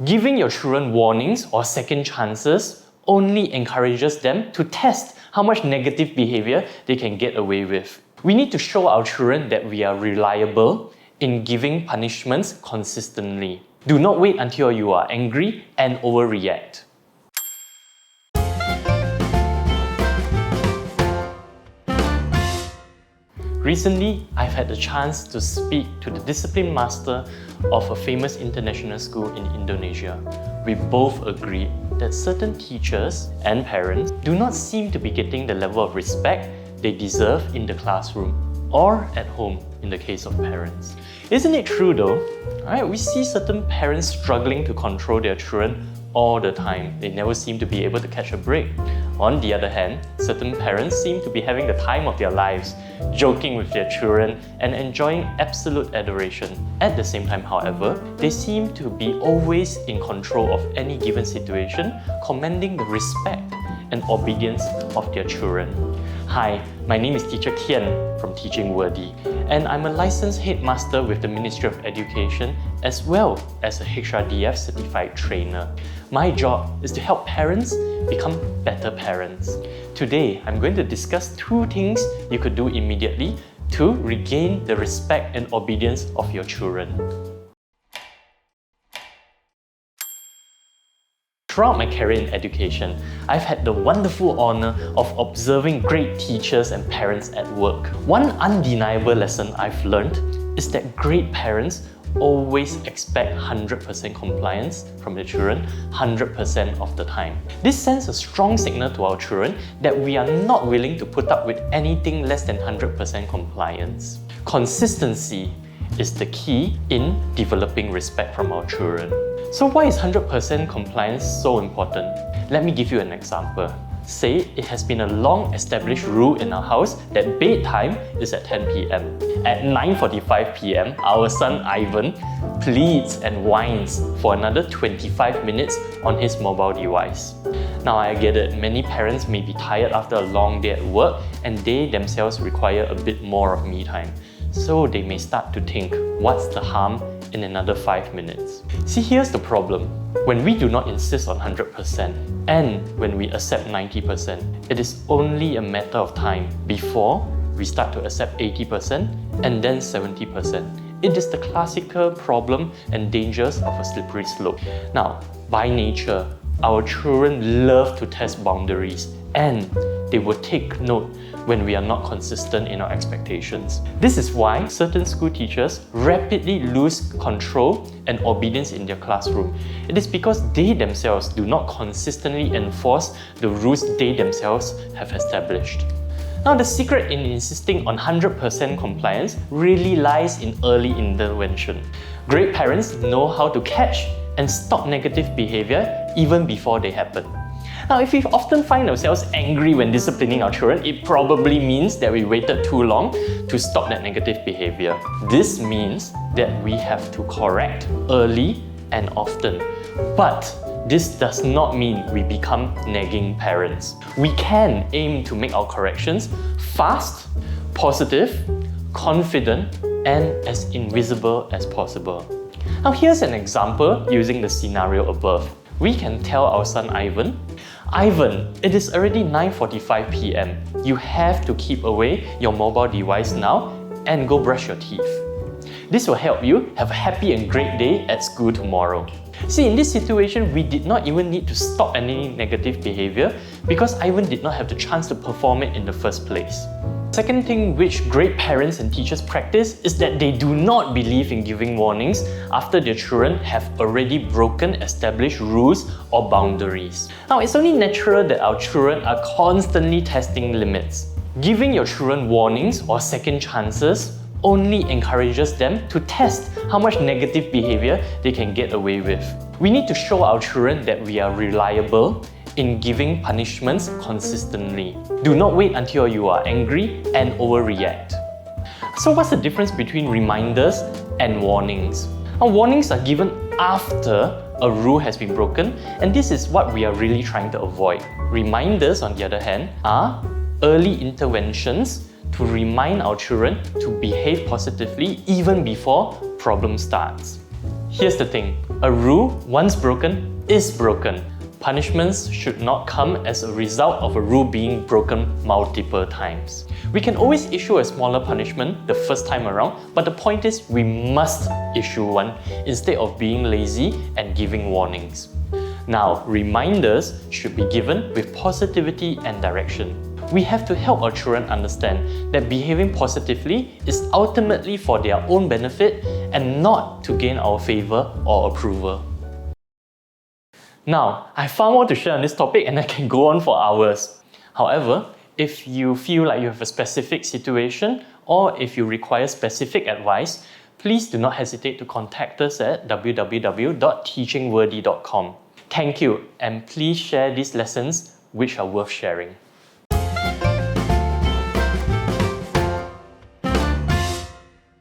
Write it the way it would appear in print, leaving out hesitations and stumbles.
Giving your children warnings or second chances only encourages them to test how much negative behavior they can get away with. We need to show our children that we are reliable in giving punishments consistently. Do not wait until you are angry and overreact. Recently, I've had the chance to speak to the discipline master of a famous international school in Indonesia. We both agreed that certain teachers and parents do not seem to be getting the level of respect they deserve in the classroom or at home in the case of parents. Isn't it true though? Right? We see certain parents struggling to control their children all the time. They never seem to be able to catch a break. On the other hand, certain parents seem to be having the time of their lives, joking with their children and enjoying absolute adoration. At the same time, however, they seem to be always in control of any given situation, commanding the respect and obedience of their children. Hi, my name is Teacher Kean from Teaching Worthy, and I'm a licensed headmaster with the Ministry of Education as well as a HRDF certified trainer. My job is to help parents become better parents. Today, I'm going to discuss 2 things you could do immediately to regain the respect and obedience of your children. Throughout my career in education, I've had the wonderful honour of observing great teachers and parents at work. One undeniable lesson I've learned is that great parents always expect 100% compliance from their children 100% of the time. This sends a strong signal to our children that we are not willing to put up with anything less than 100% compliance. Consistency is the key in developing respect from our children. So why is 100% compliance so important? Let me give you an example. Say it has been a long established rule in our house that bedtime is at 10 p.m. At 9:45 p.m, our son Ivan pleads and whines for another 25 minutes on his mobile device. Now I get it, many parents may be tired after a long day at work and they themselves require a bit more of me time. So they may start to think, what's the harm in another 5 minutes? See, here's the problem. When we do not insist on 100% and when we accept 90%, it is only a matter of time before we start to accept 80% and then 70%. It is the classical problem and dangers of a slippery slope. Now, by nature, our children love to test boundaries and they will take note when we are not consistent in our expectations. This is why certain school teachers rapidly lose control and obedience in their classroom. It is because they themselves do not consistently enforce the rules they themselves have established. Now, the secret in insisting on 100% compliance really lies in early intervention. Great parents know how to catch and stop negative behavior even before they happen. Now, if we often find ourselves angry when disciplining our children, it probably means that we waited too long to stop that negative behavior. This means that we have to correct early and often. But this does not mean we become nagging parents. We can aim to make our corrections fast, positive, confident, and as invisible as possible. Now, here's an example using the scenario above. We can tell our son Ivan, it is already 9:45 p.m. You have to keep away your mobile device now and go brush your teeth. This will help you have a happy and great day at school tomorrow. See, in this situation, we did not even need to stop any negative behavior because Ivan did not have the chance to perform it in the first place. Second thing which great parents and teachers practice is that they do not believe in giving warnings after their children have already broken established rules or boundaries. Now, it's only natural that our children are constantly testing limits. Giving your children warnings or second chances only encourages them to test how much negative behavior they can get away with. We need to show our children that we are reliable in giving punishments consistently. Do not wait until you are angry and overreact. So what's the difference between reminders and warnings? Now, warnings are given after a rule has been broken, and this is what we are really trying to avoid. Reminders, on the other hand, are early interventions to remind our children to behave positively even before problem starts. Here's the thing, A rule, once broken, is broken. Punishments should not come as a result of a rule being broken multiple times. We can always issue a smaller punishment the first time around, but the point is we must issue one instead of being lazy and giving warnings. Now, reminders should be given with positivity and direction. We have to help our children understand that behaving positively is ultimately for their own benefit and not to gain our favour or approval. Now, I found more to share on this topic and I can go on for hours. However, if you feel like you have a specific situation or if you require specific advice, please do not hesitate to contact us at www.teachingworthy.com. Thank you, and please share these lessons which are worth sharing.